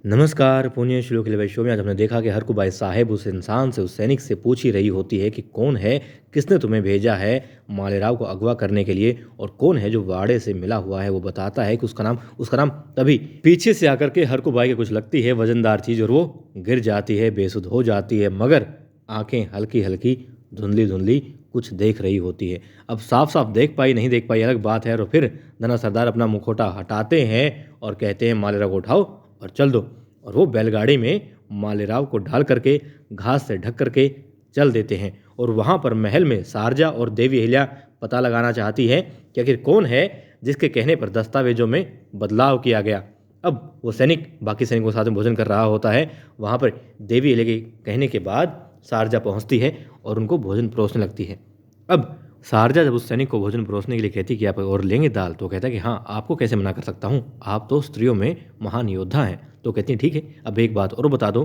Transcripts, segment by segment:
नमस्कार, पुण्य श्लोक के शो में आज हमने देखा कि हरकुबाई साहेब उस इंसान से, उस सैनिक से पूछ ही रही होती है कि कौन है, किसने तुम्हें भेजा है मालेराव को अगवा करने के लिए, और कौन है जो वाड़े से मिला हुआ है। वो बताता है कि उसका नाम तभी पीछे से आकर के हरकुबाई के कुछ लगती है वजनदार चीज और वो गिर जाती है, बेसुध हो जाती है, मगर आंखें हल्की हल्की धुंधली धुंधली कुछ देख रही होती है। अब साफ साफ देख पाई नहीं देख पाई अलग बात है। और फिर धना सरदार अपना मुखौटा हटाते हैं और कहते हैं मालेराव को उठाओ और चल दो। और वो बैलगाड़ी में मालेराव को ढाल करके घास से ढक करके चल देते हैं। और वहाँ पर महल में सारजा और देवी अहिल्या पता लगाना चाहती है कि आखिर कौन है जिसके कहने पर दस्तावेजों में बदलाव किया गया। अब वो सैनिक बाकी सैनिकों के साथ में भोजन कर रहा होता है। वहाँ पर देवी अहिल्या के कहने के बाद सारजा पहुँचती है और उनको भोजन परोसने लगती है। अब शारजा जब उस सैनिक को भोजन परोसने के लिए कहती कि आप और लेंगे दाल, तो कहता है कि हाँ, आपको कैसे मना कर सकता हूँ, आप तो स्त्रियों में महान योद्धा हैं। तो कहती हैं ठीक है, अब एक बात और बता दो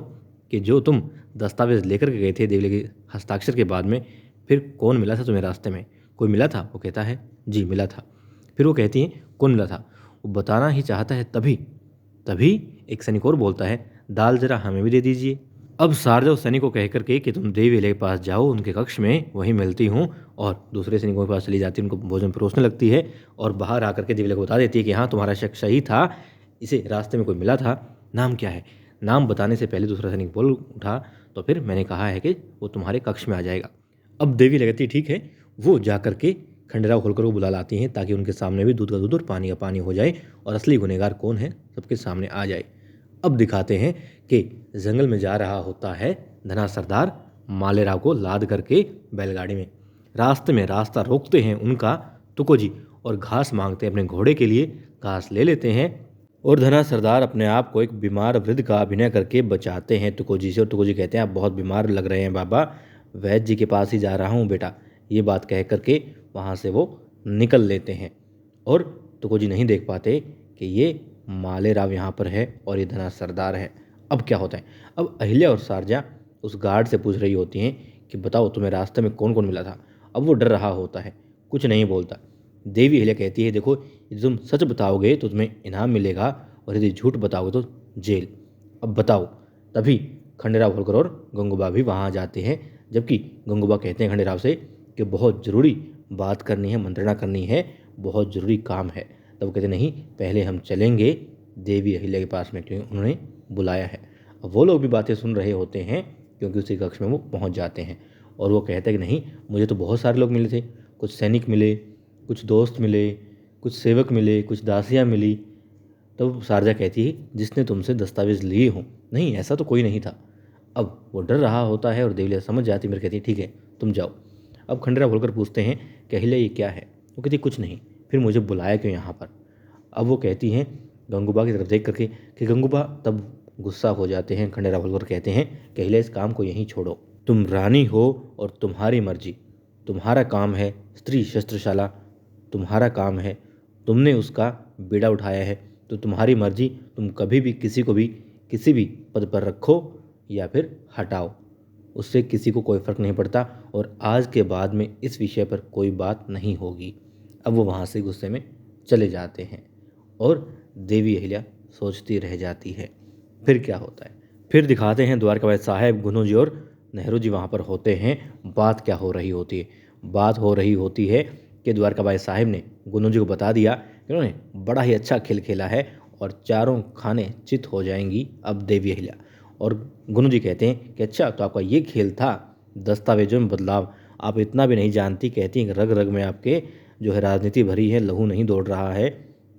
कि जो तुम दस्तावेज लेकर के गए थे देवले के हस्ताक्षर के बाद में, फिर कौन मिला था तुम्हें रास्ते में, कोई मिला था? वो कहता है जी मिला था। फिर वो कहती हैं कौन मिला था? वो बताना ही चाहता है तभी तभी एक सैनिक और बोलता है दाल जरा हमें भी दे दीजिए। अब शारजा उस सैनिक को कह करके कि तुम देवी अहिल्या के पास जाओ, उनके कक्ष में वहीं मिलती हूँ, और दूसरे सैनिकों के पास चली जाती है, उनको भोजन परोसने लगती है और बाहर आकर के देवी अहिल्या को बता देती है कि हाँ, तुम्हारा शक सही था, इसे रास्ते में कोई मिला था। नाम क्या है? नाम बताने से पहले दूसरा सैनिक बोल उठा, तो फिर मैंने कहा है कि वो तुम्हारे कक्ष में आ जाएगा। अब देवी अहिल्या कहती है ठीक है। वो जा करके खंडेराव होलकर को बुला लाती हैं ताकि उनके सामने भी दूध का दूध और पानी का पानी हो जाए और असली गुनहगार कौन है सबके सामने आ जाए। अब दिखाते हैं कि जंगल में जा रहा होता है धना सरदार मालेराव को लाद करके बैलगाड़ी में। रास्ते में रास्ता रोकते हैं उनका तुकोजी और घास मांगते हैं अपने घोड़े के लिए। घास ले लेते हैं और धना सरदार अपने आप को एक बीमार वृद्ध का अभिनय करके बचाते हैं तुकोजी से। और तुकोजी कहते हैं आप बहुत बीमार लग रहे हैं बाबा, वैद्य जी के पास ही जा रहा हूँ बेटा। ये बात कह करके वहाँ से वो निकल लेते हैं और तुकोजी नहीं देख पाते कि ये मालेराव यहाँ पर है और ये धना सरदार है। अब क्या होता है? अब अहिल्या और सारजा उस गार्ड से पूछ रही होती हैं कि बताओ तुम्हें रास्ते में कौन कौन मिला था। अब वो डर रहा होता है, कुछ नहीं बोलता। देवी अहिल्या कहती है देखो, यदि तुम सच बताओगे तो तुम्हें इनाम मिलेगा और यदि झूठ बताओगे तो जेल। अब बताओ। तभी खंडेराव होलकर और गंगूबा भी वहाँ जाते हैं, जबकि गंगूबा कहते हैं खंडेराव से कि बहुत ज़रूरी बात करनी है, मंत्रणा करनी है, बहुत ज़रूरी काम है। तब वो कहते नहीं, पहले हम चलेंगे देवी अहिल्या के पास में, क्योंकि उन्होंने बुलाया है। अब वो लोग भी बातें सुन रहे होते हैं क्योंकि उसी कक्ष में वो पहुंच जाते हैं। और वो कहते हैं कि नहीं, मुझे तो बहुत सारे लोग मिले थे, कुछ सैनिक मिले, कुछ दोस्त मिले, कुछ सेवक मिले, कुछ दासियाँ मिली। तब शारजा कहती है जिसने तुमसे दस्तावेज लिए हों, नहीं ऐसा तो कोई नहीं था। अब वो डर रहा होता है और देवी समझ जाती है, मेरे कहती है ठीक है तुम जाओ। अब खंडेराव होलकर पूछते हैं कि अहिल्या ये क्या है? वो कहती कुछ नहीं, फिर मुझे बुलाया क्यों यहाँ पर? अब वो कहती हैं गंगूबा की तरफ देख करके कि गंगूबा तब गुस्सा हो जाते हैं। खंडेराव होलकर कहते हैं कि अहिल्या इस काम को यहीं छोड़ो, तुम रानी हो और तुम्हारी मर्जी, तुम्हारा काम है स्त्री शस्त्रशाला, तुम्हारा काम है, तुमने उसका बीड़ा उठाया है तो तुम्हारी मर्जी, तुम कभी भी किसी को भी किसी भी पद पर रखो या फिर हटाओ, उससे किसी को कोई फ़र्क नहीं पड़ता और आज के बाद में इस विषय पर कोई बात नहीं होगी। अब वो वहाँ से गुस्से में चले जाते हैं और देवी अहिल्या सोचती रह जाती है। फिर क्या होता है? फिर दिखाते हैं द्वारकावास साहेब, गुनु जी और नेहरू जी वहाँ पर होते हैं। बात क्या हो रही होती है? बात हो रही होती है कि द्वारकावास साहेब ने गुनु जी को बता दिया कि उन्होंने बड़ा ही अच्छा खेल खेला है और चारों खाने चित हो जाएंगी अब देवी अहिल्या। और गुनु जी कहते हैं कि अच्छा तो आपका ये खेल था, दस्तावेजों में बदलाव, आप इतना भी नहीं जानती। कहती हैं कि रग रग में आपके जो है राजनीति भरी है, लहू नहीं दौड़ रहा है,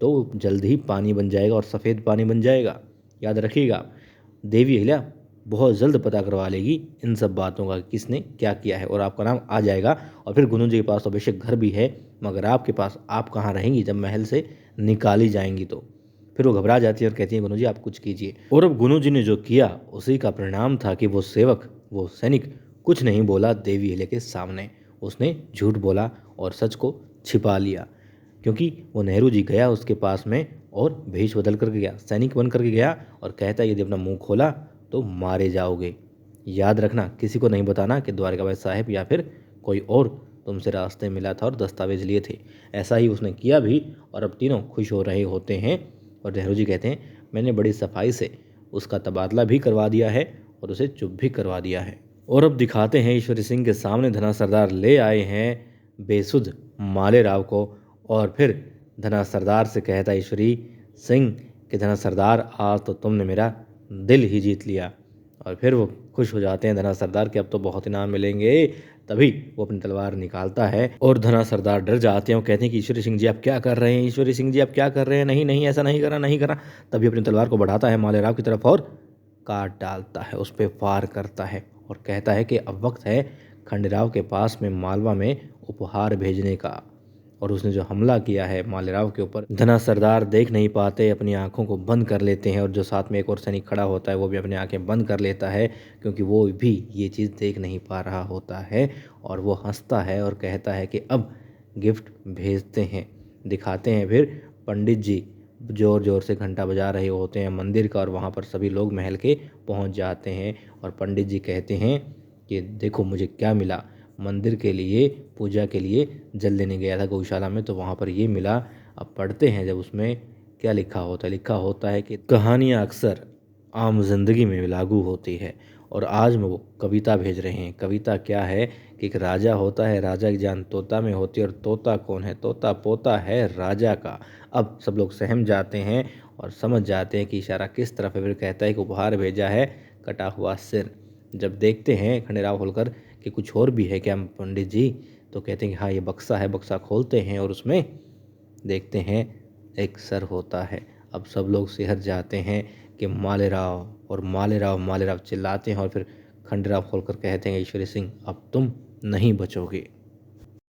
तो जल्द ही पानी बन जाएगा और सफ़ेद पानी बन जाएगा, याद रखिएगा। देवी अहिल्या बहुत जल्द पता करवा लेगी इन सब बातों का किसने क्या किया है और आपका नाम आ जाएगा। और फिर गुनु जी के पास तो बेशक घर भी है, मगर आपके पास आप कहाँ रहेंगी जब महल से निकाली जाएंगी तो। फिर वो घबरा जाती है और कहती है गुनु जी आप कुछ कीजिए। और अब गुनु जी ने जो किया उसी का परिणाम था कि वो सेवक, वो सैनिक कुछ नहीं बोला देवी अहिल्या के सामने, उसने झूठ बोला और सच को छिपा लिया, क्योंकि वो नेहरू जी गया उसके पास में और भेष बदल करके गया, सैनिक बन करके गया और कहता यदि अपना मुंह खोला तो मारे जाओगे। याद रखना, किसी को नहीं बताना कि द्वारकावास साहेब या फिर कोई और तुमसे रास्ते मिला था और दस्तावेज लिए थे। ऐसा ही उसने किया भी और अब तीनों खुश हो रहे होते हैं। और नेहरू जी कहते हैं मैंने बड़ी सफाई से उसका तबादला भी करवा दिया है और उसे चुप भी करवा दिया है। और अब दिखाते हैं ईश्वरी सिंह के सामने धना सरदार ले आए हैं बेसुध मालेराव को, और फिर धना सरदार से कहता है ईश्वरी सिंह कि धना सरदार आज तो तुमने मेरा दिल ही जीत लिया। और फिर वो खुश हो जाते हैं धना सरदार कि अब तो बहुत इनाम मिलेंगे। तभी वो अपनी तलवार निकालता है और धना सरदार डर जाते हैं और कहते हैं कि ईश्वरी सिंह जी आप क्या कर रहे हैं, ईश्वरी सिंह जी आप क्या कर रहे हैं, नहीं नहीं ऐसा नहीं करा, नहीं करा। तभी अपनी तलवार को बढ़ाता है मालेराव की तरफ और काट डालता है, उस पर वार करता है और कहता है कि अब वक्त है खंडेराव के पास में मालवा में उपहार भेजने का। और उसने जो हमला किया है मालेराव के ऊपर, धना सरदार देख नहीं पाते, अपनी आंखों को बंद कर लेते हैं और जो साथ में एक और सैनिक खड़ा होता है वो भी अपनी आंखें बंद कर लेता है, क्योंकि वो भी ये चीज़ देख नहीं पा रहा होता है। और वो हंसता है और कहता है कि अब गिफ्ट भेजते हैं। दिखाते हैं फिर पंडित जी ज़ोर ज़ोर से घंटा बजा रहे होते हैं मंदिर का, और वहाँ पर सभी लोग महल के पहुँच जाते हैं। और पंडित जी कहते हैं कि देखो मुझे क्या मिला, मंदिर के लिए पूजा के लिए जल लेने गया था गौशाला में, तो वहाँ पर ये मिला। अब पढ़ते हैं जब उसमें क्या लिखा होता है, लिखा होता है कि कहानियाँ अक्सर आम जिंदगी में लागू होती है। और आज में वो कविता भेज रहे हैं। कविता क्या है कि एक राजा होता है, राजा की जान तोता में होती है, और तोता कौन है, तोता पोता है राजा का। अब सब लोग सहम जाते हैं और समझ जाते हैं कि इशारा किस तरफ है। फिर कहता है कि उपहार भेजा है कटा हुआ सिर। जब देखते हैं खंडेराव होलकर कि कुछ और भी है क्या पंडित जी, तो कहते हैं कि हाँ ये बक्सा है। बक्सा खोलते हैं और उसमें देखते हैं एक सर होता है। अब सब लोग सिहर जाते हैं कि मालेराव, और मालेराव मालेराव चिल्लाते हैं। और फिर खंडेराव खोलकर कहते हैं ईश्वरी सिंह अब तुम नहीं बचोगे।